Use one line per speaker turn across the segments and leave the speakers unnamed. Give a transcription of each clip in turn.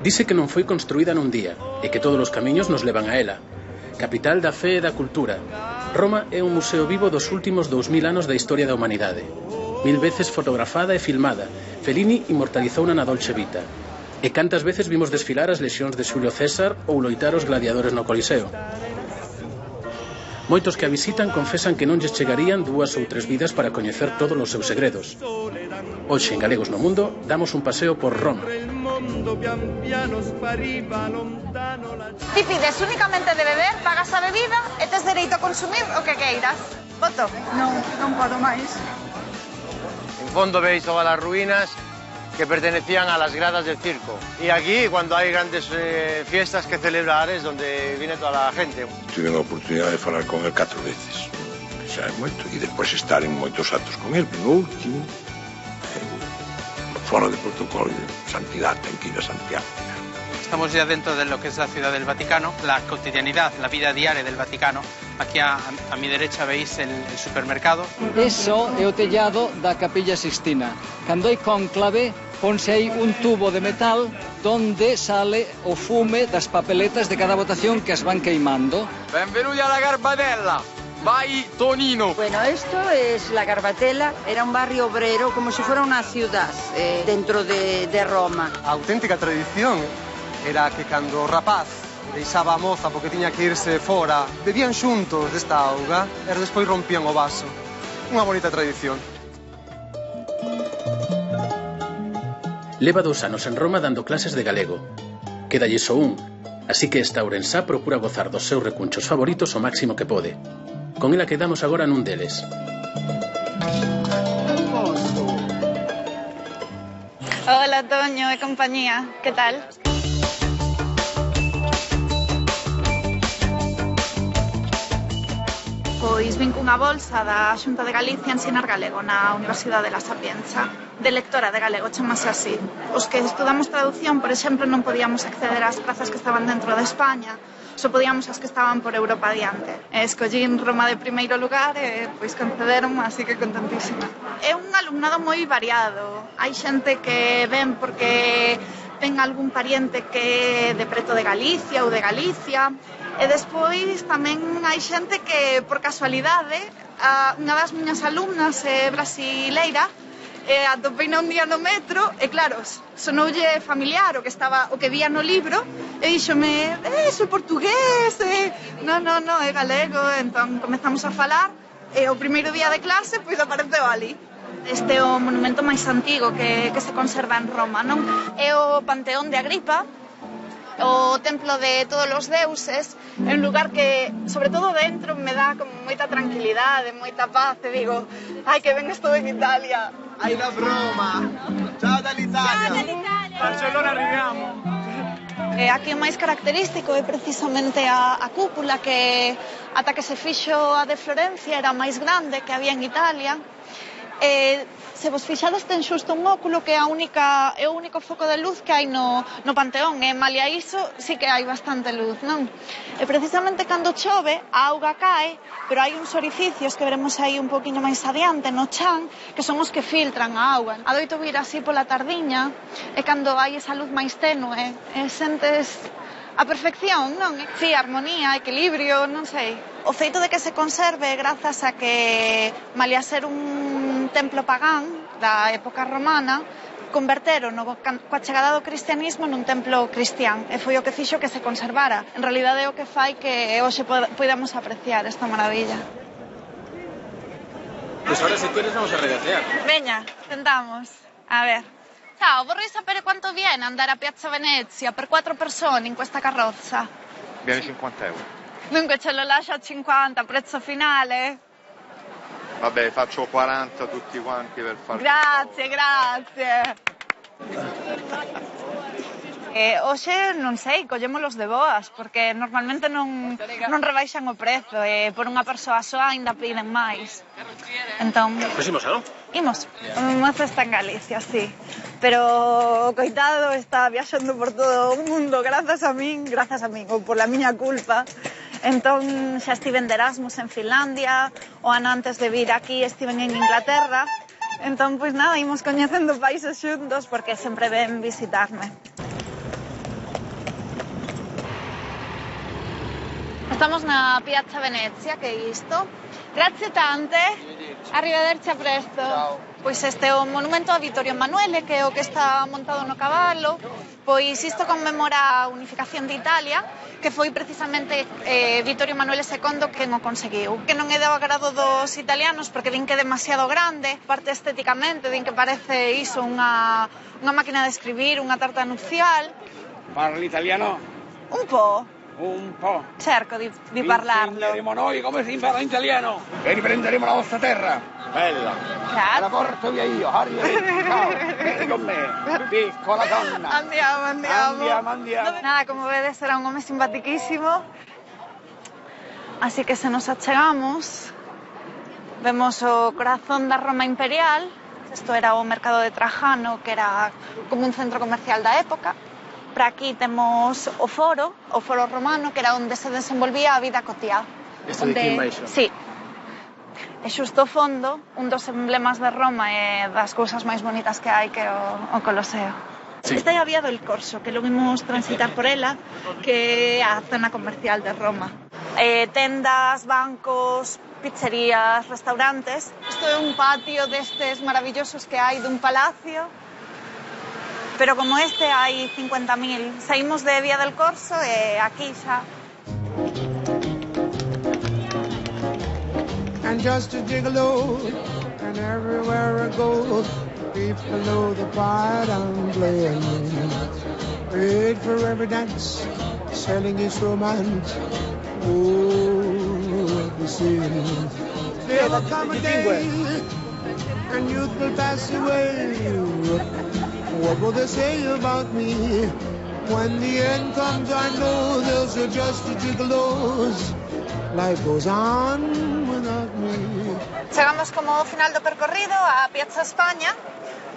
Dice que non foi construída nun día e que todos os camiños nos levan a ela. Capital da fe e da cultura, Roma é un museo vivo dos últimos 2000 anos da historia da humanidade. 1000 veces fotografada e filmada, Fellini inmortalizouna na Dolce Vita. E cantas veces vimos desfilar as lexións de Xulio César ou loitar os gladiadores no Coliseo. Moitos que a visitan confesan que non lles chegarían 2 ou 3 vidas para coñecer todos os seus segredos. Hoxe en Galegos no Mundo damos un paseo por Roma.
Ti pides únicamente de beber, pagas a bebida e tes dereito a consumir o que queiras. Voto?
Non podo máis.
En fondo veis todas as ruínas que pertenecían a las gradas del circo. Y aquí, cuando hay grandes fiestas que celebrar, es donde viene toda la gente.
Tuve a oportunidade de falar con el 4 veces, xa é moito, e despois estar en moitos actos con el, no último, fora de protocolo, santidad, ten que ir a Santiago.
Estamos ya dentro de lo que es la ciudad del Vaticano, la cotidianidad, la vida diaria del Vaticano. Aquí a mi derecha veis el supermercado.
Eso é o tellado da Capilla Sixtina. Cando hai cónclave, ponse aí un tubo de metal donde sale o fume das papeletas de cada votación que as van queimando.
Benvenuti alla Garbatella, vai Tonino.
Bueno, esto es la Garbatella, era un barrio obrero como si fuera una ciudad dentro de Roma.
A auténtica tradición era que cando o rapaz deixaba a moza porque tiña que irse fora, bebían xuntos desta auga e despois rompían o vaso. Unha bonita tradición.
Leva 2 anos en Roma dando clases de galego. Quédalle só un, así que esta ourensá procura gozar dos seus recunchos favoritos o máximo que pode. Con ela quedamos agora nun deles.
Hola, Toño e compañía, que tal? Pois vin cunha bolsa da Xunta de Galicia a ensinar galego na Universidade de La Sapienza. De lectora de galego, chamase así. Os que estudamos traducción, por exemplo, non podíamos acceder ás prazas que estaban dentro de España, só podíamos as que estaban por Europa adiante. Escollín Roma de primeiro lugar e pois concederon, así que contentísima. É un alumnado moi variado. Hai xente que ven porque ten algún pariente que é de preto de Galicia ou de Galicia. E despois tamén hai xente que, por casualidade, unha das miñas alumnas é brasileira, atopeina un día no metro, e claro, sonoulle familiar o que vía no libro, e díxome, iso é portugués, non, é galego, entón comezamos a falar, e o primeiro día de clase, pois apareceu ali. Este é o monumento máis antigo que se conserva en Roma, non? É o Panteón de Agripa, o templo de todos os deuses, é un lugar que, sobre todo dentro, me dá como moita tranquilidade, moita paz, e digo, ai, que ben estou en Italia.
I love Roma. Ciao dall'Italia.
Ciao dall'Italia.
Barcelona arriviamo.
Aquí o máis característico é precisamente a cúpula que, ata que se fixo a de Florencia, era a máis grande que había en Italia. Se vos fixades ten xusto un óculo que é o único foco de luz que hai no Panteón, e malia iso sí que hai bastante luz, non? E precisamente cando chove a auga cae, pero hai uns orificios que veremos aí un poquinho máis adiante no chan, que son os que filtran a auga. Adoito vir así pola tardiña, e cando hai esa luz máis tenue, sentes a perfección, non? Sí, armonía, equilibrio, non sei. O feito de que se conserve grazas a que, malia ser un templo pagán da época romana, converteron coa chegada do cristianismo nun templo cristián, e foi o que fixo que se conservara. En realidade é o que fai que hoxe podamos apreciar esta maravilla.
Pues ahora si quieres vamos a regatear.
Veña, tentamos. A ver. Ciao, vorrei sapere quanto viene andare a Piazza Venezia per 4 persone in questa carrozza.
Viene 50 euro.
Dunque ce lo lascio a 50, prezzo finale?
Vabbè, faccio 40 tutti quanti per far...
Grazie. Hoxe, non sei, collémolos de boas, porque normalmente non rebaixan o prezo, e por unha persoa soa ainda piden máis. Entón...
Pois imos, non?
Imos. O mozo está en Galicia, sí. Pero o coitado está viaxando por todo o mundo grazas a min, ou por la miña culpa. Entón xa estiven de Erasmus en Finlandia, o ano antes de vir aquí estiven en Inglaterra. Entón, pois nada, imos coñecendo países xuntos porque sempre ven visitarme. Estamos na Piazza Venezia, que é isto. Grazie tante. Arrivederci a presto. Pois este é o monumento a Vittorio Emanuele, que é o que está montado no cabalo. Pois isto conmemora a unificación de Italia, que foi precisamente Vittorio Emanuele II quen o conseguiu. Que non é do agrado dos italianos porque din que é demasiado grande, parte estéticamente, din que parece iso unha máquina de escribir, unha tarta nupcial.
Parli italiano?
Un po'.
Un po'.
Cerco di parlarlo.
Insegneremo noi come si impara in italiano e riprenderemo la vostra terra. Bella.
Claro.
La porto via io, ciao, vieni con me, piccola donna.
Andiamo. Nada, como vedes, era un home simpaticísimo. Así que se nos achegamos. Vemos o corazón da Roma imperial. Isto era o mercado de Trajano, que era como un centro comercial da época. Por aquí temos o foro romano, que era onde se desenvolvía a vida cotiá.
Isto de aquí en baixo?
Sí. E xusto ao fondo, un dos emblemas de Roma e das cousas máis bonitas que hai, que é o Coloseo. Sí. Esta é a Vía del Corso, que logo imos transitar por ela, que é a zona comercial de Roma. Tendas, bancos, pizzerías, restaurantes. Isto é un patio destes maravillosos que hai dun palacio. Pero como este hai 50.000. Saímos de Vía del Corso e aquí xa.
And just a gigolo, and everywhere I go, people know the part I'm playing. Paid for every dance, selling his romance. Oh, the scene. There will come a day, and youth will pass away. What will they say about me? When the end comes, I know there's just a gigolos. Life goes on without me.
Chegamos como ao final do percorrido a Piazza España,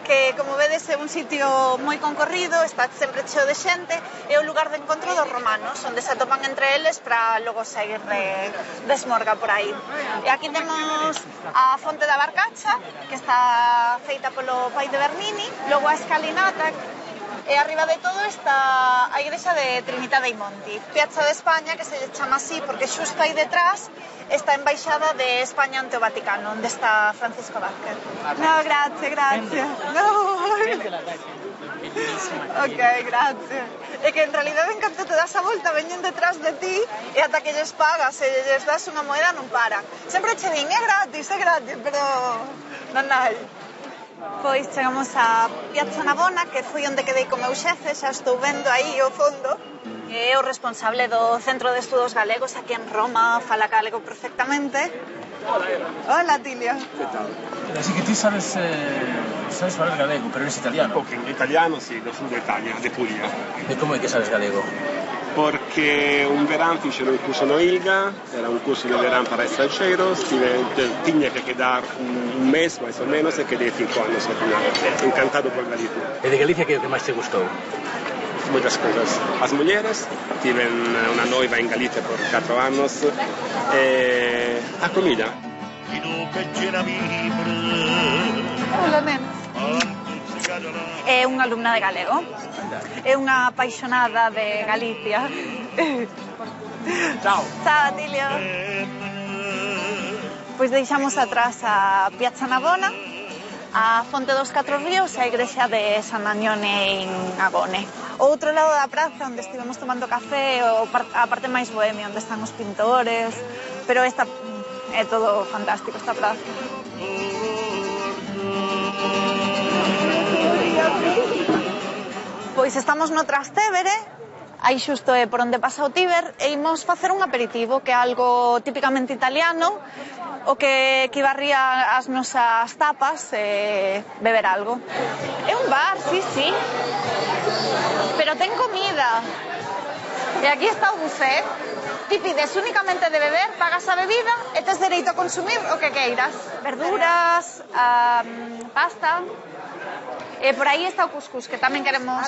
que, como vedes, é un sitio moi concorrido, está sempre cheo de xente, é o lugar de encontro dos romanos, onde se atopan entre eles para logo seguir de esmorga por aí. E aquí temos a Fonte da Barcacha, que está feita polo pai de Bernini, logo a escalinata, e arriba de todo está a igrexa de Trinità dei Monti. Piazza de España, que se chama así porque xusto aí detrás está a embaixada de España ante o Vaticano, onde está Francisco Vázquez. No, grazie. No. Ok, grazie. É que en realidad en canto te das a volta veñen detrás de ti e ata que lles pagas e lles das unha moeda non para. Sempre che din, é gratis, pero non hai. Pois chegamos a Piazza Navona, que foi onde quedei co meu xefe, xa estou vendo aí ao fondo. É o responsable do Centro de Estudos Galegos aquí en Roma, fala galego perfectamente. Hola, Tilio.
¿Qué tal?
Así que ti sabes falar galego, pero eres italiano.
Ok, italiano sí, do sur de Italia, de Puglia.
E como é que sabes galego?
Porque un verano fixeron un curso no ILGA, era un curso de verano para extranjeros, tiña que quedar un mes máis ou menos e quedei 5 anos ao final. Encantado por Galicia.
E de Galicia que é o que máis te gustou?
Moitas cousas. As mulleres, tiven unha noiva en Galicia por 4 anos, e a comida.
Hola, nena. É unha alumna de galego. É unha apaixonada de Galicia.
Ciao.
Ciao, Tilio. Pois deixamos atrás a Piazza Navona, a Fonte dos Catro Ríos e a igrexa de San Anione en Agone. O outro lado da praza, onde estivemos tomando café, a parte máis bohemia, onde están os pintores, pero esta é todo fantástico, esta praza. Pois estamos no Trastevere, aí xusto é por onde pasa o Tíber, e imos facer un aperitivo, que é algo típicamente italiano, o que equivarría as nosas tapas e beber algo. É un bar, sí, pero ten comida. E aquí está o buffet. Ti pides únicamente de beber, pagas a bebida e tes dereito a consumir o que queiras. Verduras, pasta. Por aí está o cuscús, que tamén queremos...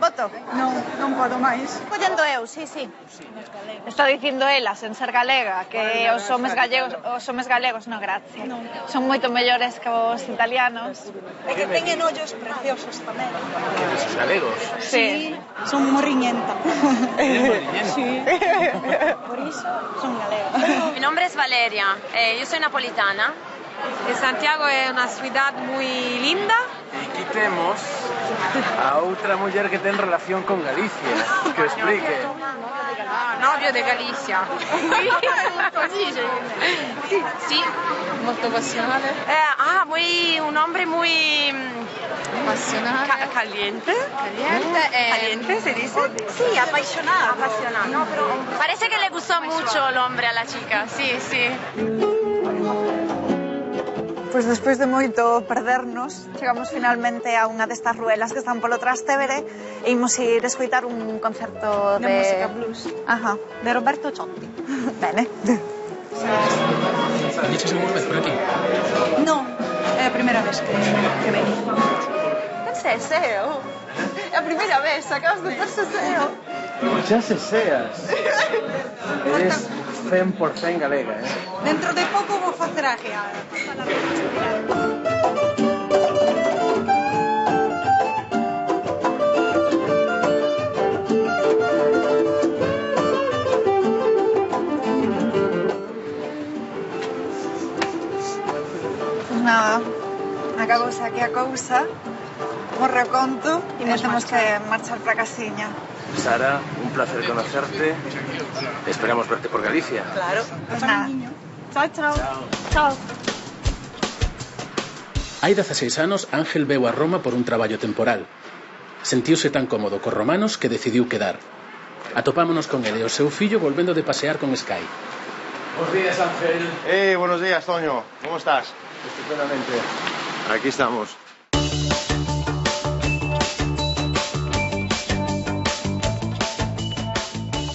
Voto?
Non podo máis.
Collendo eu, sí. Está dicindo elas, en ser galega, que os homes galegos, no, gracia. Son moito mellores que os italianos.
E que teñen ollos preciosos tamén.
Os galegos?
Sí. Son morriñenta. Sí. Por iso son galegos.
Mi nombre es Valeria, yo soy napolitana. Santiago es una ciudad muy linda.
E aquí temos a outra muller que ten relación con Galicia, que o explique.
Novio de Galicia. Sí, molto pasionale. Un hombre muy pasionale. Caliente. Caliente, ¿se dice?
Sí, apasionado.
No, pero parece que le gustó mucho el hombre a la chica, sí.
Pois despois de moito perdernos, chegamos finalmente a unha destas ruelas que están polo Trastevere e imos ir escoitar un concerto de
música blues.
Ajá, de Roberto Ciotti. Bene.
Viñeches algún vez por aquí?
Non, é a primeira vez que vení.
Que seseo. É a primeira vez, acabas de ter seseo.
Xa seseas. Eres 100% galega,
Dentro de pouco vou facer a guiada.
Pois nada, acabouse aquí a cousa, morre o conto e temos que marchar para casiña.
Sara, un placer conocerte. Esperamos verte por Galicia.
Claro. Pues nada. Chao.
Hai 16 anos, Ángel veu a Roma por un traballo temporal. Sentiuse tan cómodo cos romanos que decidiu quedar. Atopámonos con ele e o seu fillo volvendo de pasear con Sky.
Buenos días, Ángel. Buenos días, Toño. ¿Cómo estás?
Estupendamente.
Aquí estamos.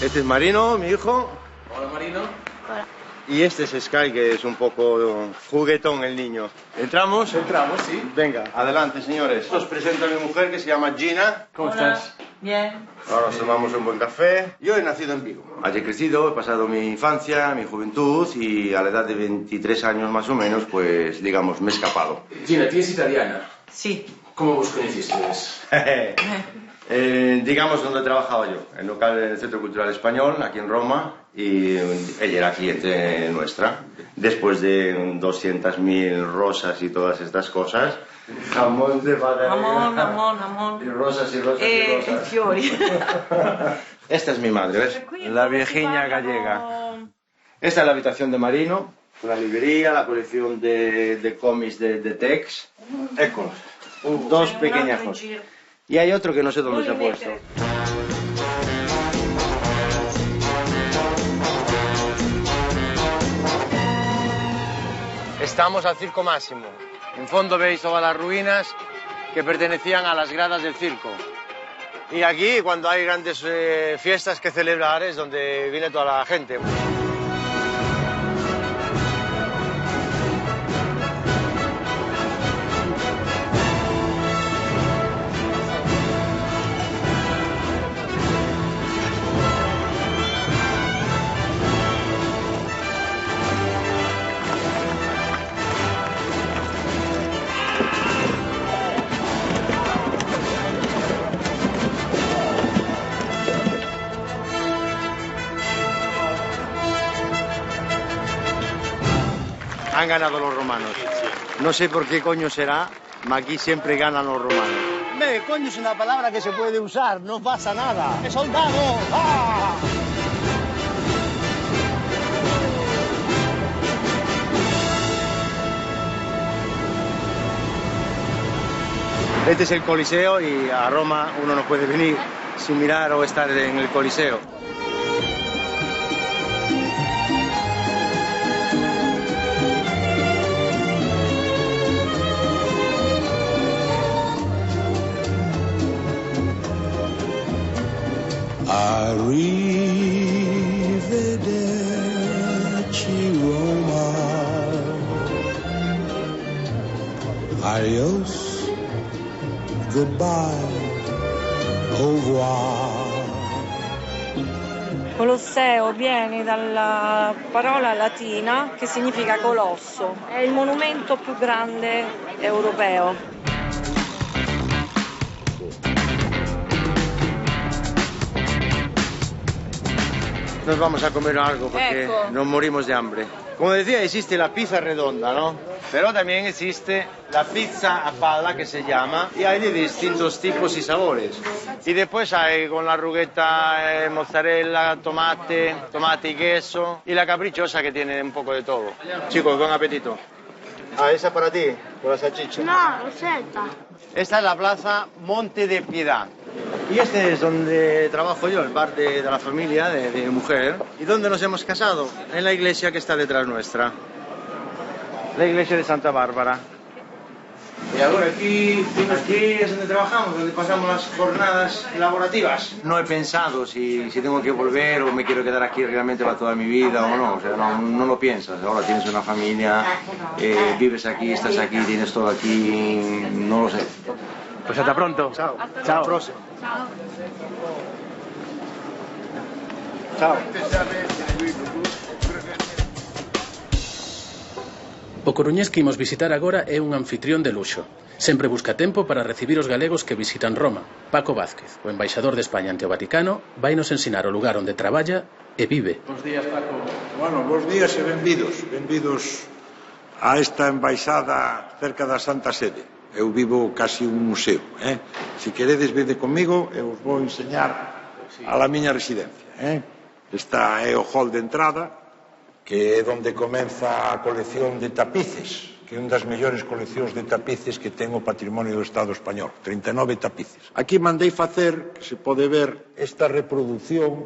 Este es Marino, mi hijo.
Hola, Marino.
Hola.
Y este es Sky, que es un poco juguetón el niño. ¿Entramos?
Entramos, sí.
Venga, adelante, señores. Os presento a mi mujer, que se llama Gina.
¿Cómo estás?
Bien.
Ahora nos tomamos un buen café. Yo he nacido en Vigo. Allí he crecido, he pasado mi infancia, mi juventud y a la edad de 23 años más o menos, pues digamos, me he escapado.
Gina, ti es italiana.
Sí.
¿Cómo vos conocisteis?
Digamos donde trabajaba yo, en el Centro Cultural Español, aquí en Roma, y ella era cliente nuestra. Después de 200.000 rosas y todas estas cosas, jamón de
Jamón.
y rosas y rosas.
Fiori.
Esta es mi madre, ¿ves? La viejiña gallega. Esta es la habitación de Marino, la librería, la colección de cómics de Tex. Écolos, dos pequeñas cosas. Y hay otro que no sé dónde se ha puesto. Estamos al Circo Máximo. En fondo veis todas las ruinas que pertenecían a las gradas del circo. Y aquí, cuando hay grandes fiestas que celebrar, es donde viene toda la gente. Han ganado los romanos. No sé por qué coño será, pero aquí siempre ganan los romanos.
Coño es una palabra que se puede usar, no pasa nada. ¡Soldado! ¡Ah!
Este es el Coliseo y a Roma uno no puede venir sin mirar o estar en el Coliseo.
Arrivederci Roma, adios goodbye, au revoir.
Colosseo viene dalla parola latina che significa colosso, è il monumento più grande europeo.
Nos vamos a comer algo porque no morimos de hambre. Como decía, existe la pizza redonda, ¿no? Pero también existe la pizza a pala, que se llama, y hay de distintos tipos y sabores. Y después hay con la rugueta, mozzarella, tomate y queso, y la caprichosa que tiene un poco de todo. Chicos, buen apetito. Ah, esa para ti, con la salchicha.
No, Rosetta.
Esta es la plaza Monte de Piedad. Y este es donde trabajo yo, el bar de la familia, de mi mujer. ¿Y dónde nos hemos casado? En la iglesia que está detrás nuestra. La iglesia de Santa Bárbara. Y ahora aquí es donde trabajamos, donde pasamos las jornadas laborativas. No he pensado si tengo que volver o me quiero quedar aquí realmente para toda mi vida o no. O sea, no lo piensas. Ahora tienes una familia, vives aquí, estás aquí, tienes todo aquí, no lo sé. Pues hasta pronto. Chao. Chao.
Ciao.
Chao.
O coruñés que imos visitar agora é un anfitrión de luxo. Sempre busca tempo para recibir os galegos que visitan Roma. Paco Vázquez, o embaixador de España ante o Vaticano, vai nos ensinar o lugar onde traballa e vive.
Bos días, Paco. Bueno, bos días e benvidos. Benvidos a esta embaixada cerca da Santa Sede. Eu vivo casi un museo. Se queredes vede comigo, eu os vou enseñar a la miña residencia. Esta é o hall de entrada, que é onde comeza a colección de tapices, que é unha das mellores coleccións de tapices que ten o patrimonio do Estado español, 39 tapices. Aquí mandei facer, que se pode ver, esta reproducción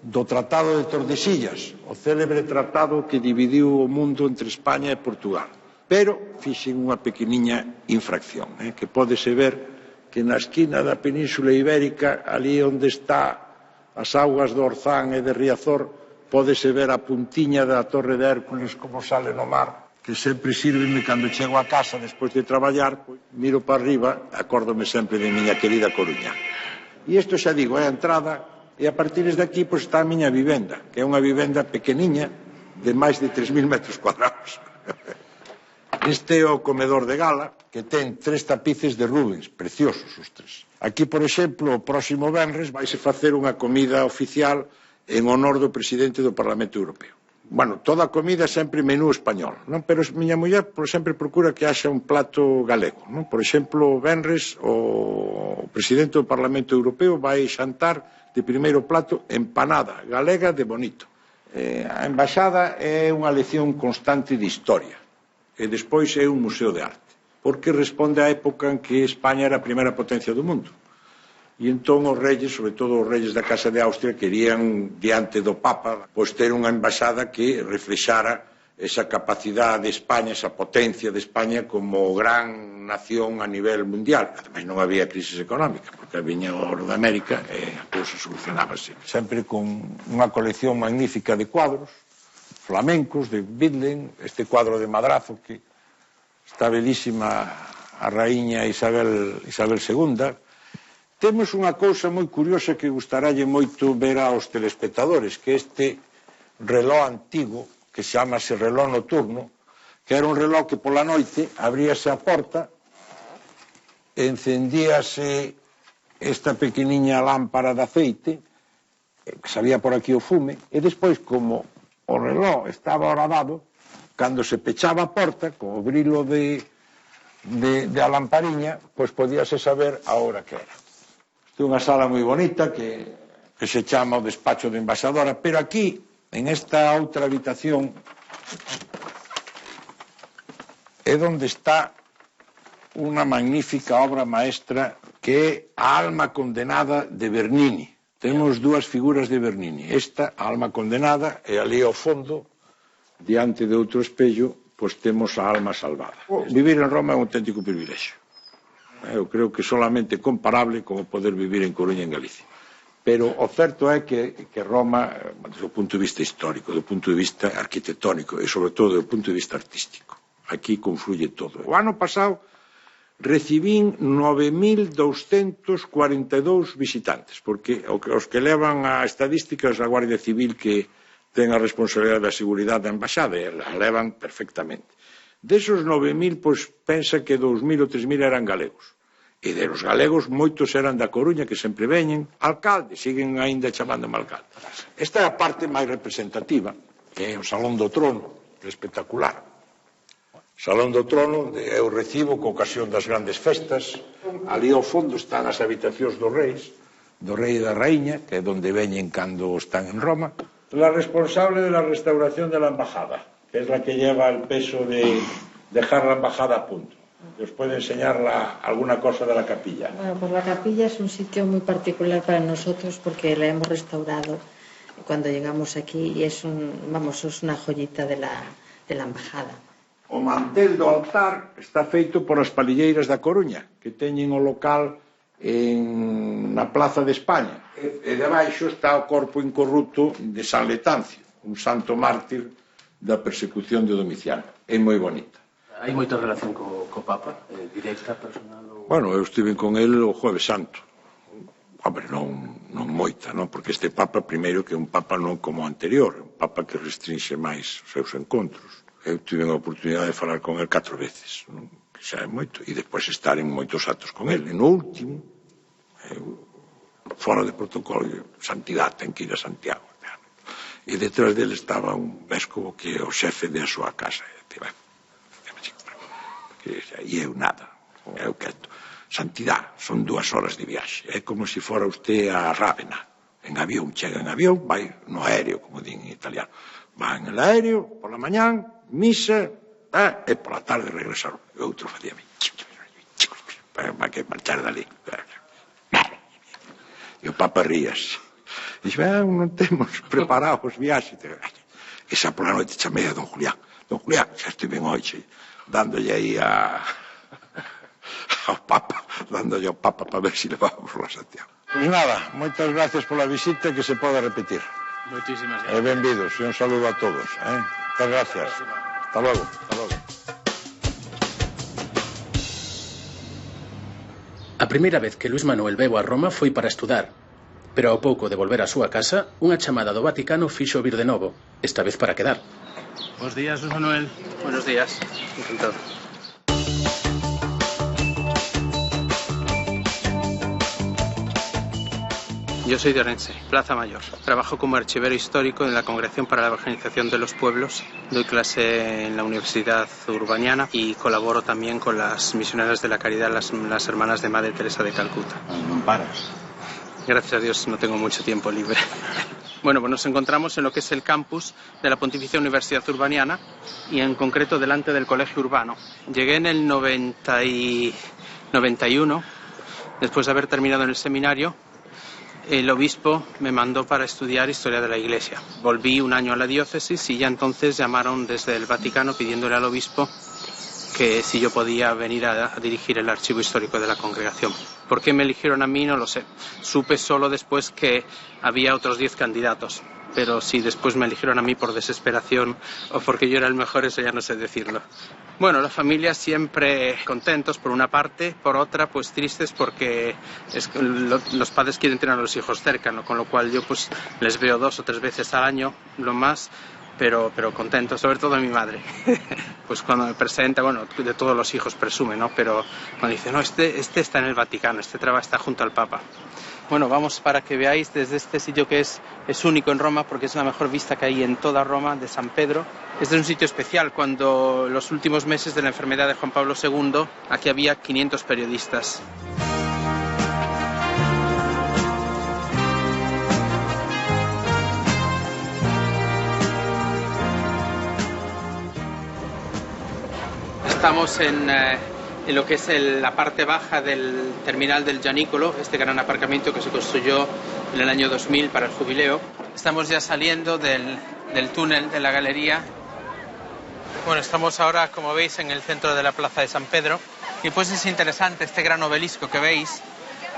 do Tratado de Tordesillas, o célebre tratado que dividiu o mundo entre España e Portugal. Pero fixen unha pequeniña infracción, que pódese ver que na esquina da Península Ibérica, ali onde está as augas do Orzán e de Riazor, pódese ver a puntiña da Torre de Hércules como sale no mar, que sempre sírveme cando chego a casa despois de traballar, miro para arriba, acórdome sempre de miña querida Coruña. E isto xa digo, é a entrada, e a partir de aquí está a miña vivenda, que é unha vivenda pequeniña de máis de 3.000 metros cuadrados. Este é o comedor de gala, que ten 3 tapices de Rubens, preciosos os 3. Aquí, por exemplo, o próximo venres vaise facer unha comida oficial en honor do presidente do Parlamento Europeo. Bueno, toda a comida sempre menú español, non? Pero miña muller sempre procura que haxa un plato galego, non? Por exemplo, venres o presidente do Parlamento Europeo vai xantar de primeiro plato empanada galega de bonito. A embaixada é unha lección constante de historia. E despois é un museo de arte, porque responde á época en que España era a primeira potencia do mundo. E entón os reyes, sobre todo os reyes da Casa de Austria, querían, diante do Papa, pois ter unha embaixada que reflexara esa capacidade de España, esa potencia de España como gran nación a nivel mundial. Ademais non había crisis económica, porque viña o ouro de América e a cousa solucionábase. Sempre con unha colección magnífica de cuadros, flamencos, de Bidlen, este cuadro de Madrazo, que está belísima a raíña Isabel II. Temos unha cousa moi curiosa que gustarálle moito ver aos telespectadores, que este reloj antigo, que chamase reloj nocturno, que era un reloj que pola noite abríase a porta, encendíase esta pequeniña lámpara de aceite, que salía por aquí o fume, e despois, como o reloj estaba horadado, cando se pechaba a porta, co brilo de a lampariña, pois podíase saber a hora que era. Isto é unha sala moi bonita que se chama o despacho de embaixadora, pero aquí, en esta outra habitación, é onde está unha magnífica obra maestra que é A alma condenada de Bernini. Temos 2 figuras de Bernini. Esta, a alma condenada, e ali ao fondo, diante de outro espello, pois temos a alma salvada. Vivir en Roma é un auténtico privilexio. Eu creo que solamente comparable como poder vivir en Coruña, en Galicia. Pero o certo é que Roma, do punto de vista histórico, do punto de vista arquitectónico e, sobre todo, do punto de vista artístico, aquí confluye todo. O ano pasado recibín 9.242 visitantes, porque os que levan a estadísticas a Guardia Civil que ten a responsabilidade da seguridade da embaixada, e a levan perfectamente. Desos 9.000, pois, pensa que 2.000 ou 3.000 eran galegos. E de los galegos, moitos eran da Coruña, que sempre veñen. Alcalde, siguen aínda chamándome alcalde. Esta é a parte máis representativa, que é o Salón do Trono, que é espectacular. Salón do Trono, eu recibo co ocasión das grandes festas. Ali ao fondo están as habitacións dos reis, do rei e da raíña, que é donde veñen cando están en Roma. La responsable de la restauración de la embajada, que es la que lleva el peso de dejar la embajada a punto. ¿Os puede enseñar alguna cosa de la capilla?
Bueno, pues la capilla es un sitio muy particular para nosotros porque la hemos restaurado cuando llegamos aquí y es una joyita de la embajada.
O mantel do altar está feito por as palilleiras da Coruña, que teñen o local na Plaza de España. E debaixo está o corpo incorrupto de San Letancio, un santo mártir da persecución de Domiciano. É moi bonita.
Hai moita relación co Papa, directa, personal?
Bueno, eu estive con el o Jueves Santo. Hombre, non moita, non? Porque este Papa, primeiro, que é un Papa non como o anterior, un Papa que restringe máis os seus encontros. Eu tive a oportunidade de falar con el 4 veces, non? Que xa é moito, e despois estar en moitos actos con el. E no último, fora de protocolo, santidade, ten que ir a Santiago. E detrás dele estaba un vescovo que é o xefe da súa casa. E eu nada, eu quieto. Santidade, son 2 horas de viaxe. É como se fora usted a Rávena. En avión, chega en avión, vai no aéreo, como din en italiano. Va en el aéreo, por la mañán, misa, e por la tarde regresaron. E outro facía para que marchar dali. E o Papa rías. Dixe, non temos preparados os viaxes. Esa por la noite chamei a don Julián. Don Julián, xa estive en hoxe, dándolle aí ao Papa, dándolle ao Papa para ver se levábamos a Santiago. Pois nada, moitas gracias pola visita, que se pode repetir.
Moitísimas gracias.
E benvidos, e un saludo a todos. Moitas gracias. Hasta logo. Hasta logo.
A primeira vez que Luís Manuel veu a Roma foi para estudar, pero ao pouco de volver á súa casa, unha chamada do Vaticano fixo vir de novo, esta vez para quedar.
Buenos días, Luis Manuel. Buenos días. Encantado. Yo soy de Orense, Plaza Mayor. Trabajo como archivero histórico en la Congregación para la Evangelización de los Pueblos. Doy clase en la Universidad Urbaniana y colaboro también con las misioneras de la caridad, las hermanas de Madre Teresa de Calcuta.
No paras.
Gracias a Dios no tengo mucho tiempo libre. Bueno, pues nos encontramos en lo que es el campus de la Pontificia Universidad Urbaniana y en concreto delante del Colegio Urbano. Llegué en el 91, después de haber terminado en el seminario. El obispo me mandó para estudiar Historia de la Iglesia. Volví un año a la diócesis y ya entonces llamaron desde el Vaticano pidiéndole al obispo que si yo podía venir a dirigir el archivo histórico de la congregación. ¿Por qué me eligieron a mí? No lo sé. Supe solo después que había otros 10 candidatos. Pero si después me eligieron a mí por desesperación o porque yo era el mejor, eso ya no sé decirlo. Bueno, la familia siempre contentos por una parte, por otra pues tristes porque los padres quieren tener a los hijos cerca, ¿no? Con lo cual yo pues les veo 2 o 3 veces al año, lo más, pero contentos, sobre todo mi madre. Pues cuando me presenta, bueno, de todos los hijos presume, ¿no? Pero cuando dice, no, este está en el Vaticano, este está junto al Papa. Bueno, vamos para que veáis desde este sitio que es único en Roma porque es la mejor vista que hay en toda Roma, de San Pedro. Este es un sitio especial. Cuando los últimos meses de la enfermedad de Juan Pablo II, aquí había 500 periodistas. Estamos en lo que es la parte baja del terminal del Gianicolo, este gran aparcamiento que se construyó en el año 2000 para el jubileo. Estamos ya saliendo del túnel de la galería. Bueno, estamos ahora, como veis, en el centro de la plaza de San Pedro. Y pues es interesante este gran obelisco que veis,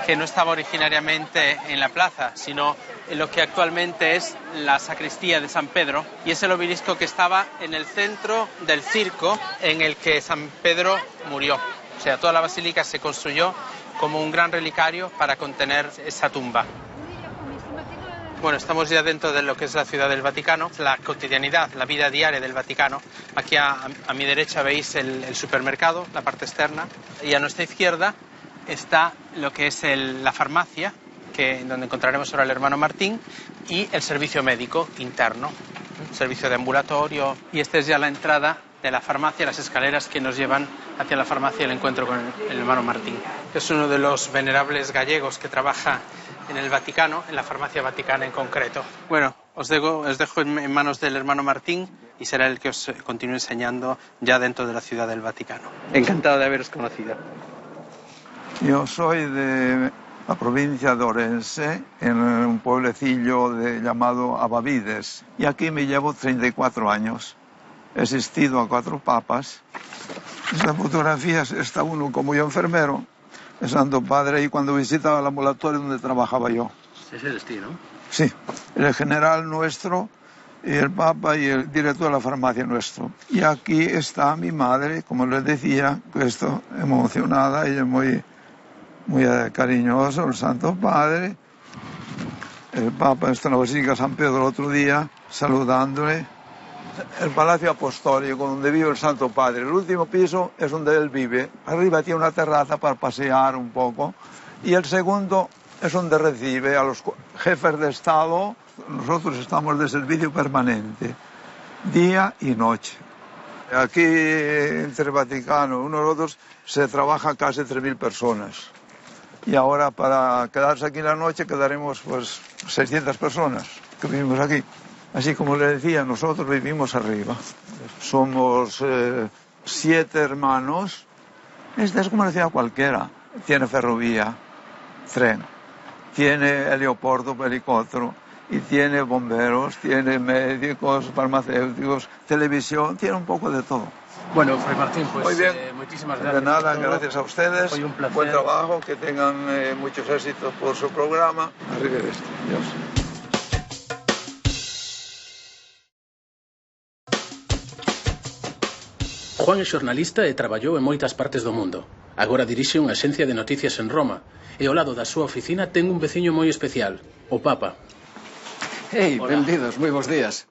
que no estaba originariamente en la plaza, sino en lo que actualmente es la sacristía de San Pedro, y es el obelisco que estaba en el centro del circo en el que San Pedro murió. O sea, toda la basílica se construyó como un gran relicario para contener esa tumba. Bueno, estamos ya dentro de lo que es la Ciudad del Vaticano, la cotidianidad, la vida diaria del Vaticano. Aquí a mi derecha veis el supermercado, la parte externa, y a nuestra izquierda está lo que es la farmacia, donde encontraremos ahora al hermano Martín, y el servicio médico interno, servicio de ambulatorio. Y esta es ya la entrada de la farmacia, las escaleras que nos llevan hacia la farmacia y el encuentro con el hermano Martín, que es uno de los venerables gallegos que trabaja en el Vaticano, en la farmacia vaticana en concreto. Bueno, os dejo en manos del hermano Martín y será el que os continúe enseñando ya dentro de la Ciudad del Vaticano. Encantado de haberos conocido.
Yo soy de la provincia de Orense, en un pueblecillo llamado Abavides, y aquí me llevo 34 años. He asistido a 4 papas. Esta fotografía está uno como yo enfermero, el Santo Padre, y cuando visitaba el ambulatorio donde trabajaba yo.
Ese eres tú, ¿no?
Sí, el general nuestro, y el Papa y el director de la farmacia nuestro. Y aquí está mi madre, como les decía, que estoy emocionada, ella es muy cariñoso, el Santo Padre. El Papa está en la Basílica de San Pedro el otro día, saludándole. El Palacio Apostólico, donde vive el Santo Padre. El último piso es donde él vive. Arriba tiene una terraza para pasear un poco. Y el segundo es donde recibe a los jefes de Estado. Nosotros estamos de servicio permanente, día y noche. Aquí, entre el Vaticano y nosotros, se trabaja casi 3.000 personas. Y ahora, para quedarse aquí la noche, quedaremos pues 600 personas que vivimos aquí. Así como le decía, nosotros vivimos arriba. Somos 7 hermanos. Esta es como una ciudad cualquiera. Tiene ferrovía, tren, tiene helioporto, helicóptero, y tiene bomberos, tiene médicos, farmacéuticos, televisión, tiene un poco de todo.
Bueno, Fray Martín, pues
muy bien.
Muchísimas gracias.
De nada, gracias a ustedes.
Fue un placer.
Buen trabajo, que tengan muchos éxitos por su programa. Arrivederci. Dios.
Juan é xornalista e traballou en moitas partes do mundo. Agora dirixe unha axencia de noticias en Roma e ao lado da súa oficina ten un veciño moi especial, o Papa.
Hey, benvidos, moi bons días.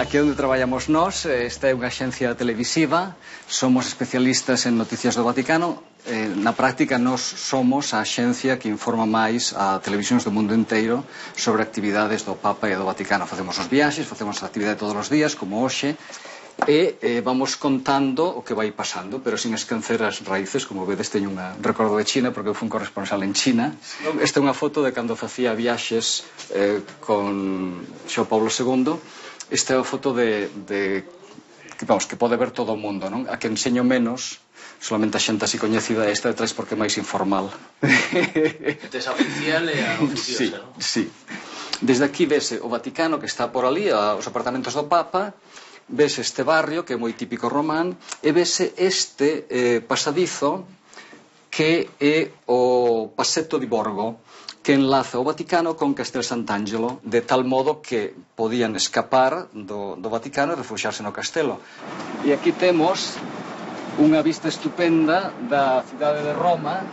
Aquí onde traballamos nós, esta é unha axencia televisiva, somos especialistas en noticias do Vaticano. Na práctica, nós somos a axencia que informa máis a televisións do mundo inteiro sobre actividades do Papa e do Vaticano. Facemos os viaxes, facemos a actividade todos os días, como hoxe, e vamos contando o que vai pasando, pero sin esquecer as raíces. Como vedes, teño un recordo de China, porque eu fui un corresponsal en China. Esta é unha foto de cando facía viaxes con Xo Paulo II. Esta é a foto que pode ver todo o mundo, non? A que enseño menos, solamente a xente así coñecida, esta detrás porque é máis informal.
Tes a oficial e a oficiosa, non?
Sí. Desde aquí vese o Vaticano, que está por ali, os apartamentos do Papa, vese este barrio, que é moi típico román, e vese este pasadizo, que é o Passetto di Borgo, que enlaza o Vaticano con Castel Sant'Angelo, de tal modo que podían escapar do Vaticano e refuxiarse no castelo. E aquí temos unha vista estupenda da cidade de Roma,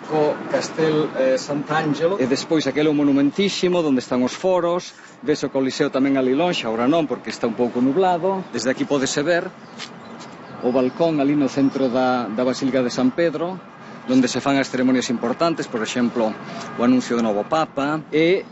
co Castel Sant'Angelo, e despois aquele monumentísimo onde están os foros. Ves o Coliseo tamén ali lonxe, agora non, porque está un pouco nublado. Desde aquí podese ver o balcón ali no centro da Basílica de San Pedro, onde se fan as ceremonias importantes, por exemplo, o anuncio do novo Papa, e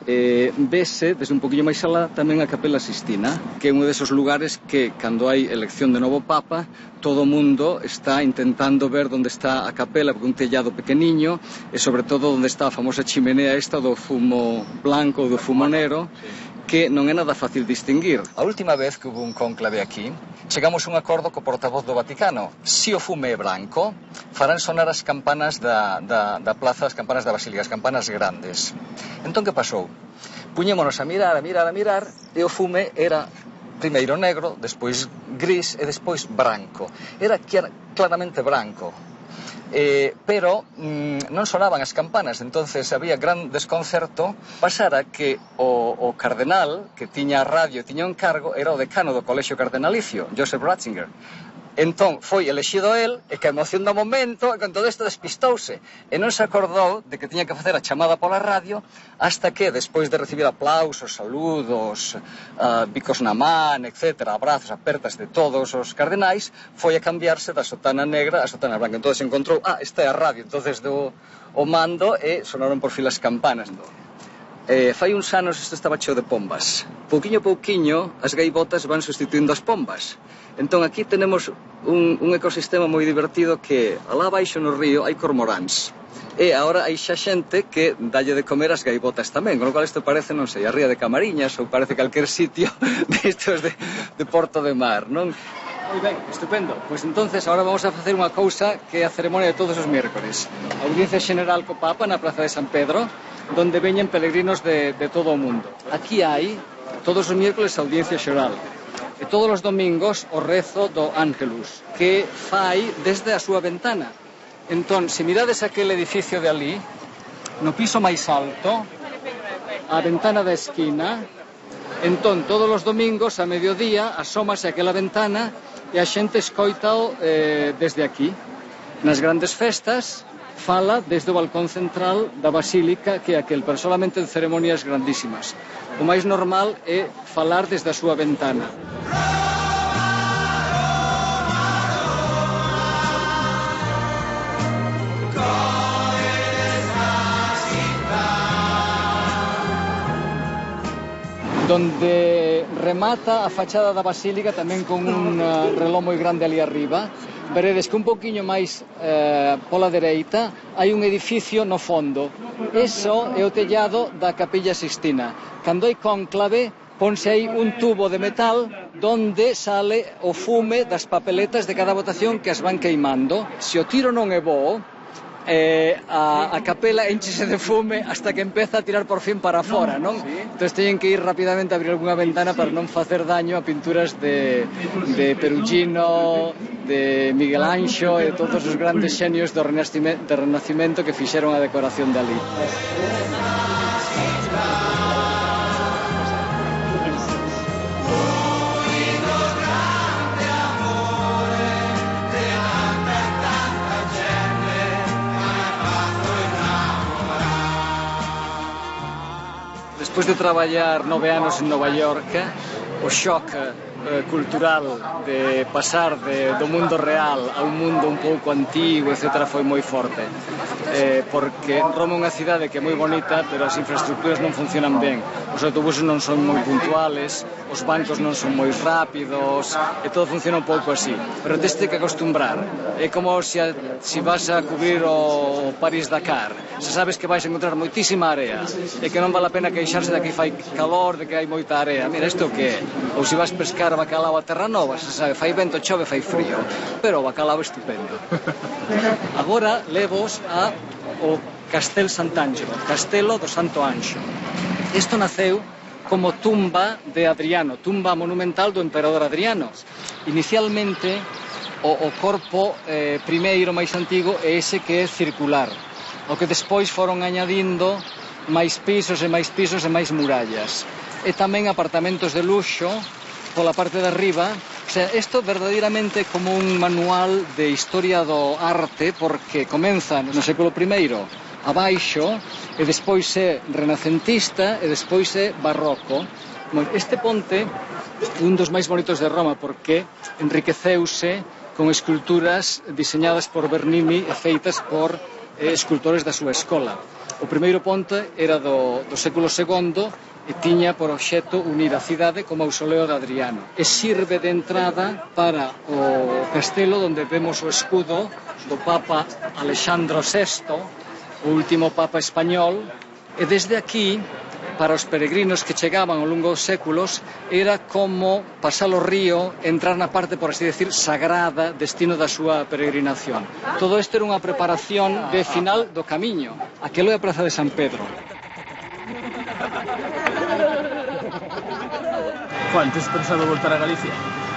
vese, desde un poquinho máis alá, tamén a Capela Sistina, que é un desos lugares que, cando hai elección de novo Papa, todo o mundo está intentando ver onde está a capela, porque un tellado pequeniño, e sobre todo onde está a famosa chimenea esta do fumo blanco, do fumo negro, que non é nada fácil distinguir. A última vez que hubo un cónclave aquí, chegamos a un acordo co portavoz do Vaticano. Se o fume é branco, farán sonar as campanas da plaza, as campanas da Basílica, as campanas grandes. Entón, que pasou? Puñémonos a mirar, e o fume era primeiro negro, despois gris e despois branco. Era claramente branco. pero non sonaban as campanas, entonces había gran desconcerto. Pasara que o cardenal que tiña a radio e tiña un cargo era o decano do Colexio Cardenalicio, Joseph Ratzinger. Entón foi elexido el, e que a emoción do momento, e con todo isto despistouse, e non se acordou de que tiña que facer a chamada pola radio, hasta que, despois de recibir aplausos, saludos, bicos na man, etc., abrazos, apertas de todos os cardenais, foi a cambiarse da sotana negra a sotana branca. Entón se encontrou, esta é a radio, entonces do o mando, e sonaron por fin as campanas. Fai uns anos isto estaba cheo de pombas. Pouquiño a pouquiño as gaivotas van sustituindo as pombas. Entón aquí tenemos un ecosistema moi divertido que alá baixo no río hai cormoráns. E agora hai xa xente que dalle de comer as gaivotas tamén, con lo cual isto parece, non sei, a ría de Camariñas ou parece calquer sitio destos de Porto de Mar, non? Moi ben, estupendo. Pois entonces agora vamos a facer unha cousa que é a ceremonia de todos os miércoles. A audiencia xeneral co Papa na Praza de San Pedro, donde veñen peregrinos de todo o mundo. Aquí hai, todos os miércoles, a audiencia xeral. E todos os domingos o rezo do Ángelus, que fai desde a súa ventana. Entón, se mirades aquel edificio de ali, no piso máis alto, a ventana da esquina, entón, todos os domingos, a mediodía, asómase aquela ventana e a xente escoitao desde aquí. Nas grandes festas, fala desde o balcón central da Basílica, que é aquel, pero solamente en ceremonias grandísimas. O máis normal é falar desde a súa ventana. Donde remata a fachada da Basílica tamén con un reloj moi grande ali arriba. Veredes que un pouquiño máis pola dereita hai un edificio no fondo. Eso é o tellado da Capilla Sixtina. Cando hai cónclave, ponse aí un tubo de metal donde sale o fume das papeletas de cada votación que as van queimando. Se o tiro non é bo, a capela enchese de fume hasta que empeza a tirar por fin para fora, non? Entón teñen que ir rapidamente a abrir algunha ventana para non facer daño a pinturas de Perugino, de Miguel Anxo e todos os grandes xenios do Renacimento que fixeron a decoración de ali. Despois de traballar 9 anos en Nova York, o shock cultural de pasar do mundo real a un mundo un pouco antigo, etc., foi moi forte. Porque Roma é unha cidade que é moi bonita, pero as infraestructuras non funcionan ben. Os autobuses non son moi puntuales, os bancos non son moi rápidos, e todo funciona un pouco así. Pero teste que acostumbrar. É como se vas a cubrir o París-Dakar. Se sabes que vais a encontrar moitísima area, e que non vale a pena queixarse de que fai calor, de que hai moita area. Mira, isto que é? Ou se vas pescar bacalao a Terranova, se sabe, fai vento, chove, fai frío, pero o bacalao é estupendo. Agora levos ao Castel Sant'Angelo, Castelo do Santo Anxo. Isto naceu como tumba de Adriano, tumba monumental do emperador Adriano. Inicialmente, o corpo primeiro máis antigo é ese que é circular, o que despois foron añadindo máis pisos e máis pisos e máis murallas. E tamén apartamentos de luxo pola parte de arriba. O sea, isto verdadeiramente como un manual de historia do arte, porque comeza no século I abaixo, e despois é renacentista, e despois é barroco. Este ponte é un dos máis bonitos de Roma, porque enriqueceuse con esculturas diseñadas por Bernini e feitas por escultores da súa escola. O primeiro ponte era do século II, e tiña por obxecto unir a cidade co mausoleo de Adriano. E sirve de entrada para o castelo onde vemos o escudo do Papa Alexandro VI, o último Papa español, e desde aquí, para os peregrinos que chegaban ao longo dos séculos, era como pasar o río, entrar na parte, por así decir, sagrada, destino da súa peregrinación. Todo isto era unha preparación de final do camiño. Aquelo é a Praza de San Pedro.
Juan, tes pensado voltar a Galicia?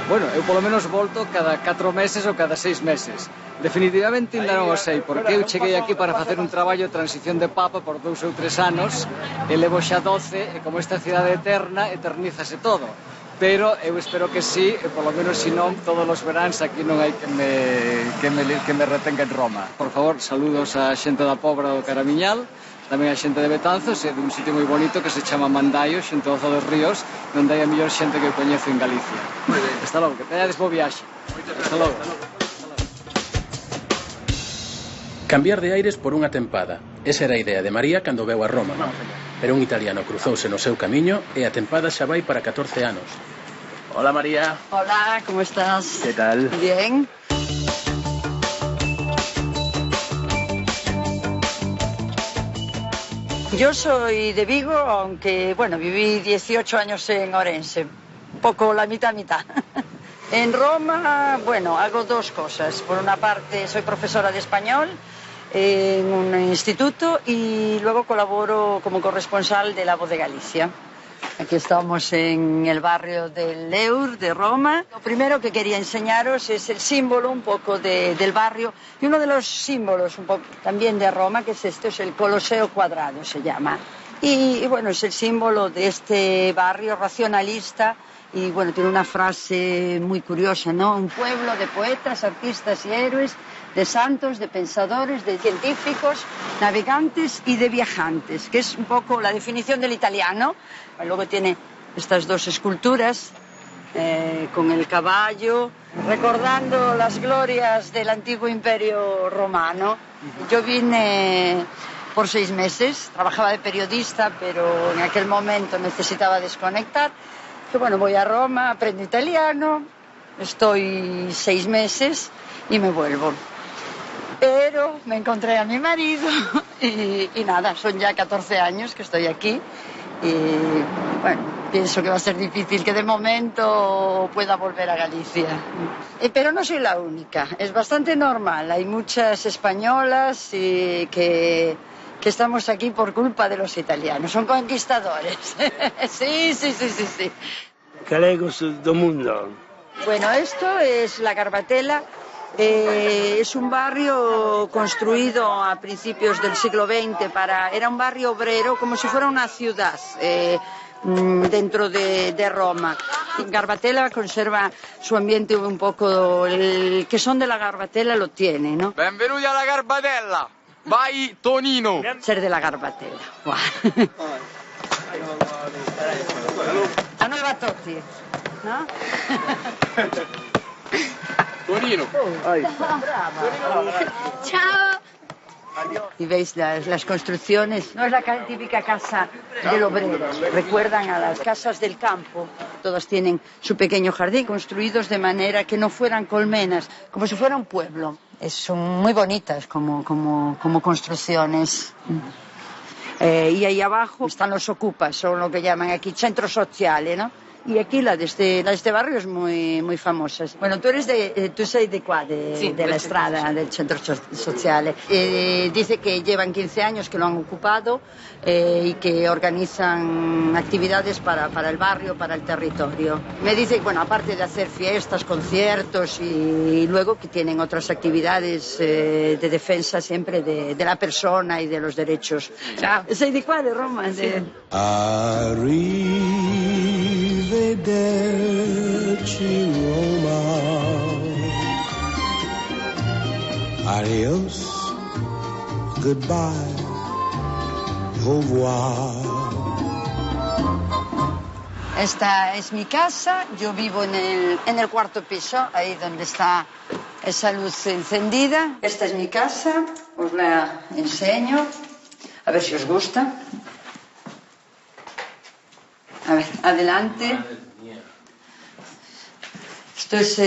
Bueno, eu polo menos volto cada 4 meses ou cada 6 meses. Definitivamente ainda non o sei, porque eu cheguei aquí para facer un traballo de transición de Papa por 2 ou 3 anos, e levo xa 12, e como esta cidade eterna, eternízase todo. Pero eu espero que sí, e polo menos se non, todos os veráns aquí non hai que me retenga en Roma. Por favor, saludos a xente da Pobra do Caramiñal, tamén a xente de Betanzos e dun sitio moi bonito que se chama Mandaio, xente do Zoo dos Ríos, onde hai a mellor xente que eu coñezo en Galicia. Hasta logo, que teñades bo viaxe. Hasta logo.
Cambiar de aires por unha tempada. Esa era a idea de María cando veu a Roma. Pero un italiano cruzouse no seu camiño e a tempada xa vai para 14 anos. Hola, María.
Hola, ¿cómo estás?
¿Qué tal?
Bien. Yo soy de Vigo, aunque, bueno, viví 18 años en Orense, un poco la mitad. En Roma, bueno, hago 2 cosas. Por una parte, soy profesora de español en un instituto y luego colaboro como corresponsal de La Voz de Galicia. Aquí estamos en el barrio del Eur de Roma. Lo primero que quería enseñaros es el símbolo un poco del barrio y uno de los símbolos un poco también de Roma, que es este, es el Coloseo Cuadrado, se llama. Y bueno, es el símbolo de este barrio racionalista y bueno, tiene una frase muy curiosa, ¿no? Un pueblo de poetas, artistas y héroes, de santos, de pensadores, de científicos, navegantes y de viajantes, que es un poco la definición del italiano. Luego tiene estas 2 esculturas con el caballo, recordando las glorias del antiguo imperio romano. Yo vine por 6 meses, trabajaba de periodista, pero en aquel momento necesitaba desconectar. Que bueno, voy a Roma, aprendo italiano, estoy 6 meses y me vuelvo. Pero me encontré a mi marido y nada, son ya 14 años que estoy aquí y bueno, pienso que va a ser difícil que de momento pueda volver a Galicia. Pero no soy la única, es bastante normal, hay muchas españolas que estamos aquí por culpa de los italianos, son conquistadores. Sí.
Galegos do mundo.
Bueno, esto es la Garbatella. Es un barrio construido a principios del siglo XX era un barrio obrero, como si fuera una ciudad dentro de Roma. Garbatella conserva su ambiente un poco, el que son de la Garbatella lo tiene, ¿no?
Benvenuti alla Garbatella, vai Tonino.
Ser de la Garbatella. La nueva Totti, ¿no?
Tonino.
Chao. Y veis las construcciones, no es la típica casa del obrero, recuerdan a las casas del campo, todas tienen su pequeño jardín, construidos de manera que no fueran colmenas, como si fuera un pueblo. Son muy bonitas como construcciones. Y ahí abajo están los ocupas, son lo que llaman aquí centro sociale, ¿no? Y aquí la de este barrio es muy famosa. Bueno, tú sei de qua, de la Estrada, del centro sociale. Dice que llevan 15 años que lo han ocupado y que organizan actividades para el barrio, para el territorio. Me dice, bueno, aparte de hacer fiestas, conciertos y luego que tienen otras actividades de defensa siempre de la persona y de los derechos. Sei de qua, de Roma?
Arrivederci Roma. Adios, goodbye, au revoir.
Esta es mi casa, yo vivo en el 4º piso, ahí donde está esa luz encendida. Esta es mi casa, os la enseño, a ver si os gusta. A ver, adelante. Esto es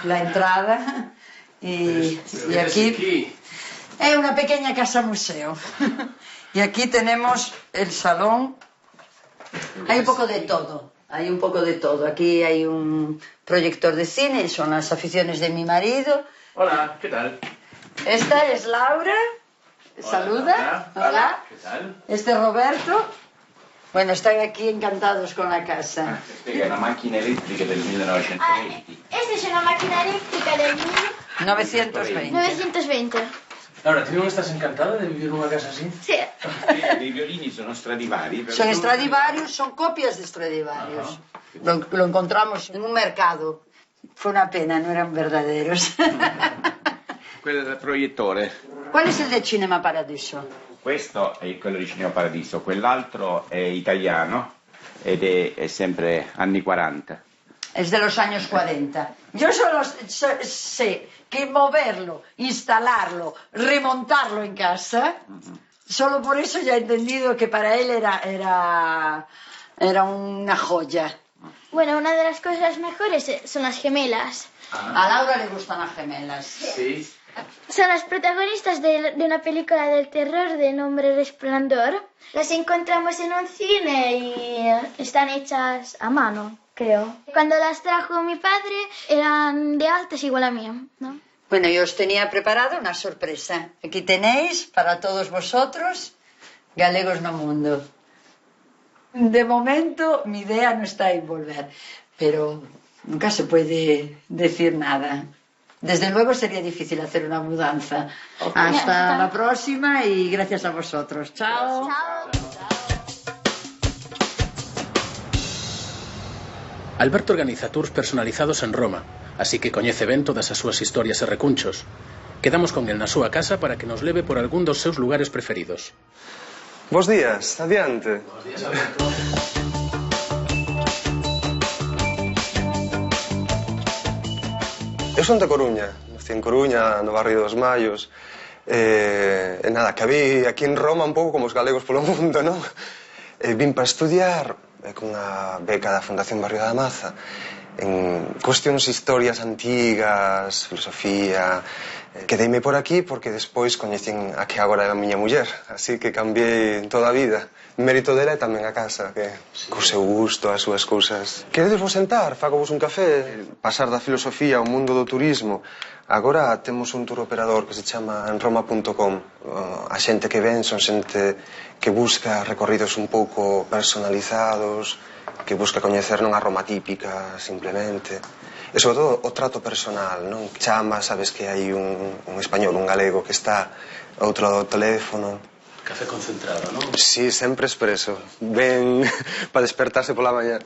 la entrada y aquí es una pequeña casa museo. Y aquí tenemos el salón. Hay un poco de todo. Aquí hay un proyector de cine, son las aficiones de mi marido.
Hola, ¿qué tal?
Esta es Laura. Saluda. Hola.
¿Qué tal?
Este es Roberto. Bueno, están aquí encantados con la casa.
È una macchina elettrica del 1920.
Esta es una máquina eléctrica del 1920.
Ahora, ¿tú no estás encantada de vivir en una casa así?
Sí.
I violini sono Stradivari.
Son Stradivarius, son copias de Stradivarius. Lo encontramos en un mercado. Fue una pena, no eran verdaderos.
Quello del proiettore.
¿Cuál es el de Cinema Paradiso?
Questo è quello di Cinema Paradiso, quell'altro è italiano ed è sempre anni 40.
Es de los años 40. Yo solo sé que moverlo, instalarlo, remontarlo en casa, solo por eso ya he entendido que para él era una joya.
Bueno, una de las cosas mejores son las gemelas.
A Laura le gustan las gemelas.
Sí.
Son las protagonistas de una película del terror de nombre Resplandor. Las encontramos en un cine y están hechas a mano, creo. Cuando las trajo mi padre eran de altas igual a mí, ¿no?
Bueno, yo os tenía preparado una sorpresa. Aquí tenéis para todos vosotros Galegos no Mundo. De momento mi idea no está en volver, pero nunca se puede decir nada. Desde luego sería difícil hacer una mudanza. Hasta la próxima y gracias a vosotros. Chao.
Alberto organiza tours personalizados en Roma, así que coñece ben todas as súas historias e recunchos. Quedamos con el na súa casa para que nos leve por algún dos seus lugares preferidos.
Bos días, adiante.
Bos días, Alberto.
Eu son de Coruña, nací en Coruña, no barrio dos Mallos. E nada, que vi aquí en Roma un pouco como os galegos polo mundo, non? Vim para estudiar con a beca da Fundación Barrio da Maza en cuestións historias antigas, filosofía. Quedeime por aquí porque despois coñecín a que agora é a miña muller, así que cambiei toda a vida. Mérito dela e tamén a casa, que co seu gusto, as súas cousas. Queredes vos sentar, fago vos un café, pasar da filosofía ao mundo do turismo. Agora temos un tour operador que se chama enroma.com. A xente que ven son xente que busca recorridos un pouco personalizados, que busca coñecer non a Roma típica, simplemente. E, sobre todo, o trato personal, non? Chama, sabes que hai un español, un galego, que está ao outro lado do teléfono.
Café concentrado, non?
Sí, sempre expreso. Ben para despertarse pola mañá.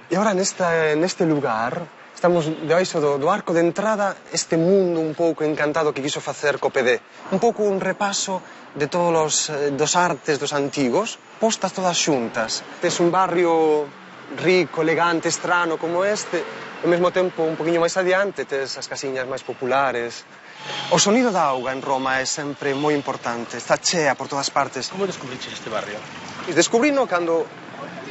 E agora, neste lugar, estamos debaixo do arco de entrada, este mundo un pouco encantado que quiso facer co PD. Un pouco un repaso de todos dos artes dos antigos, postas todas xuntas. Tes un barrio rico, elegante, estrano como este, ao mesmo tempo un poquinho máis adiante tes as casiñas máis populares. O sonido da auga en Roma é sempre moi importante, está chea por todas partes.
Como descubriches este barrio?
Descubrino cando,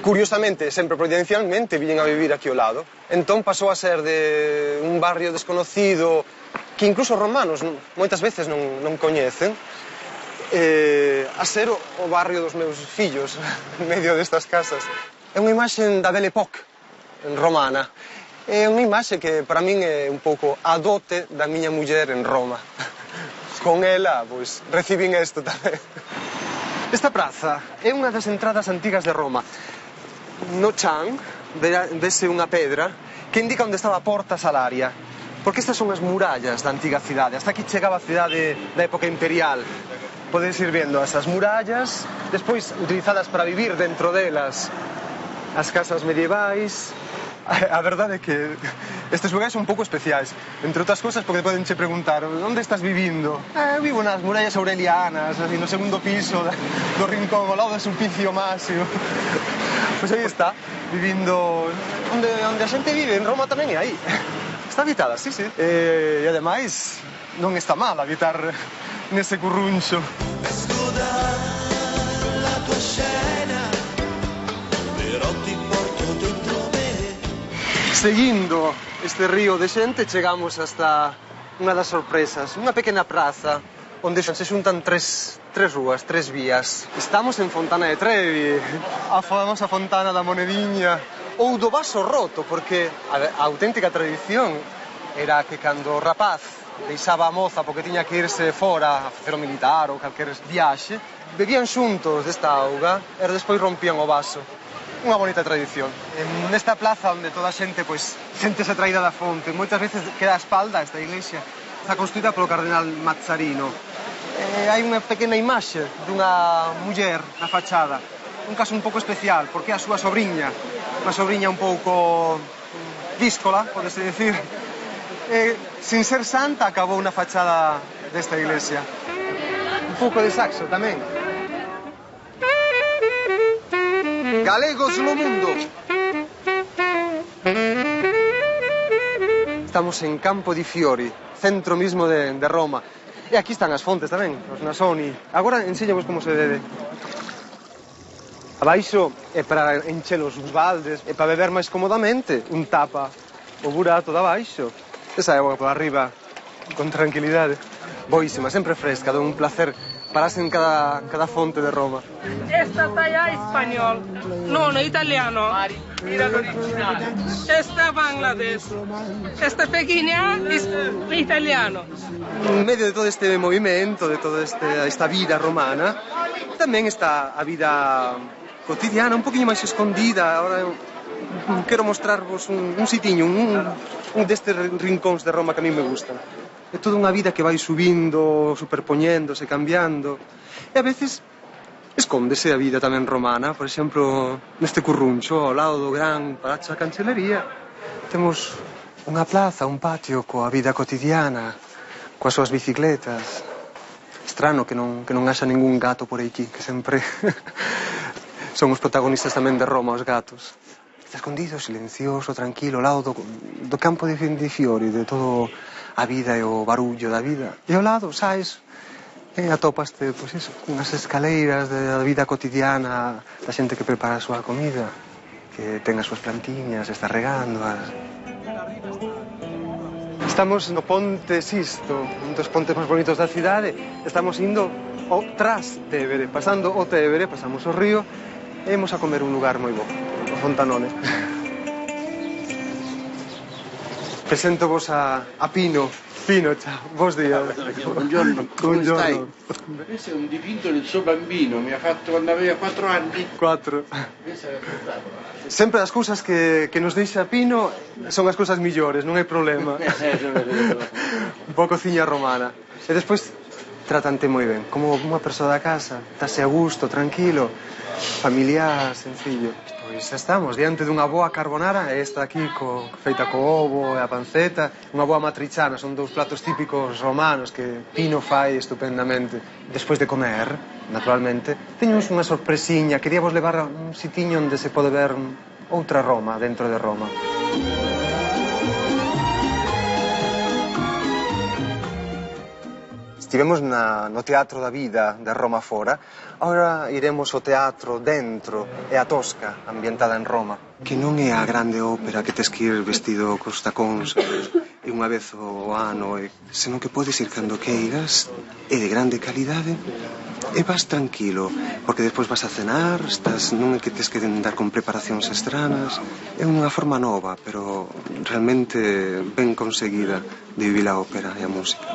curiosamente, sempre providencialmente, viñen a vivir aquí ao lado. Entón pasou a ser de un barrio desconocido que incluso os romanos moitas veces non coñecen, a ser o barrio dos meus fillos en medio destas casas. É unha imaxe da Belle Époque romana. É unha imaxe que para min é un pouco a dote da miña muller en Roma. Con ela, pois, recibín isto tamén. Esta praza é unha das entradas antigas de Roma. No chan, vese unha pedra que indica onde estaba a Porta Salaria. Porque estas son as murallas da antiga cidade. Hasta aquí chegaba a cidade da época imperial. Podedes ir vendo esas murallas, despois utilizadas para vivir dentro delas as casas medievais. A verdade é que estes lugares son un pouco especiais, entre outras cousas porque podenche preguntar onde estás vivindo? Eu vivo nas murallas aurelianas, así, no segundo piso do rincón, ao lado do Sulpicio Máximo. Pois aí está, vivindo onde a xente vive, en Roma tamén é aí. Está habitada, sí. E ademais non está mal habitar nese curruncho. La tua scena, però ti porto dentro me. Seguindo este río de xente chegamos hasta unha das sorpresas, unha pequena praza onde se xuntan tres rúas, tres vías. Estamos en Fontana de Trevi, a famosa Fontana da Monediña, ou do vaso roto, porque a auténtica tradición era que cando o rapaz
deixaba a moza porque tiña que irse fora a facer o militar ou calquer viaxe, bebían xuntos desta auga e despois rompían o vaso. Unha bonita tradición. Nesta plaza onde toda a xente sente-se atraída da fonte, moitas veces queda a espalda esta iglesia, está construída polo cardenal Mazzarino. Hai unha pequena imaxe dunha muller na fachada, un caso un pouco especial, porque é a súa sobriña, unha sobriña un pouco díscola, podese dicir. Sin ser santa, acabou na fachada desta iglesia. Un pouco de saxo tamén. Galegos no mundo. Estamos en Campo di Fiori, centro mismo de Roma. E aquí están as fontes tamén, os Nasoni. Agora enséñavos como se bebe. Abaixo é para enchelos os baldes, e para beber máis cómodamente, un tapa o burato de abaixo. Esa é agua por arriba, con tranquilidade. Boísima, sempre fresca, dá un placer pararse en cada fonte de Roma.
Esta talla é español, non é italiano. Mira l'originale. Esta é Bangladesh. Esta pequeña é italiano.
En medio de todo este movimento, de toda esta vida romana, tamén está a vida cotidiana, un poquinho máis escondida. Ahora quero mostrarvos un sitiño, un destes rincóns de Roma que a mí me gustan. É toda unha vida que vai subindo, superpoñéndose, cambiando. E a veces escóndese a vida tamén romana. Por exemplo, neste curruncho, ao lado do gran Palazzo da Cancellería, temos unha plaza, un patio coa vida cotidiana, coas súas bicicletas. Estrano que non haxa ningún gato por aquí, que sempre son os protagonistas tamén de Roma, os gatos. Está escondido, silencioso, tranquilo, ao lado do Campo di Fiori, de todo a vida e o barullo da vida. E ao lado, saes, atopaste, pois iso, unhas escaleiras da vida cotidiana, da xente que prepara a súa comida, que ten as súas plantiñas, está regando. Estamos no Ponte Sisto, un dos pontes máis bonitos da cidade. Estamos indo ao Trastevere, pasando o Tevere, pasamos o río, e imos a comer un lugar moi bo, o Fontanone. Presento vos a Pino. Pino, ciao, buon dia.
Buongiorno, come stai? Questo è un dipinto del suo bambino, mi ha fatto quando aveva 4 anni.
4. Sempre as cousas que nos deixa Pino son as cousas millores, non hai problema. Un pouco cociña romana. E despois tratante moi ben, como unha persoa da casa, estase a gusto, tranquilo, familiar, sencillo. Pois estamos diante dunha boa carbonara, esta aquí feita co ovo e a panceta, unha boa matriciana, son dous platos típicos romanos que Pino fai estupendamente. Despois de comer, naturalmente, teñemos unha sorpresiña, queríamos levar a un sitiño onde se pode ver outra Roma dentro de Roma. Estivemos no Teatro da Vida de Roma fora, agora iremos ao teatro dentro, é a Tosca, ambientada en Roma. Que non é a grande ópera que tes que ir vestido cos tacóns e unha vez ao ano, senón que podes ir cando queiras, é de grande calidade, e vas tranquilo, porque despois vas a cenar, non é que tes que andar con preparacións estranas, é unha forma nova, pero realmente ben conseguida de vivir a ópera e a música.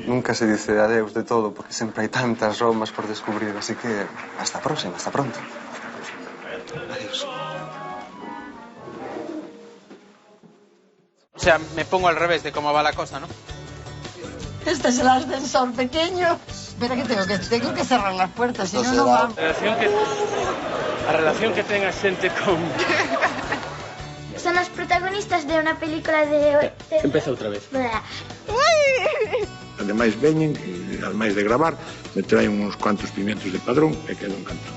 Nunca se dice adeus de todo porque sempre hai tantas Romas por descubrir, así que hasta a próxima, hasta pronto. Adiós.
O sea, me pongo al revés de cómo va la cosa, ¿no?
Este es el ascensor pequeño. Espera que tengo que cerrar las puertas, si no, no va.
La relación que tenga xente con...
Son los protagonistas de una película de...
Empeza outra vez.
Ademais veñen, ademais de gravar, me traen uns cuantos pimientos de Padrón e quedo encantado.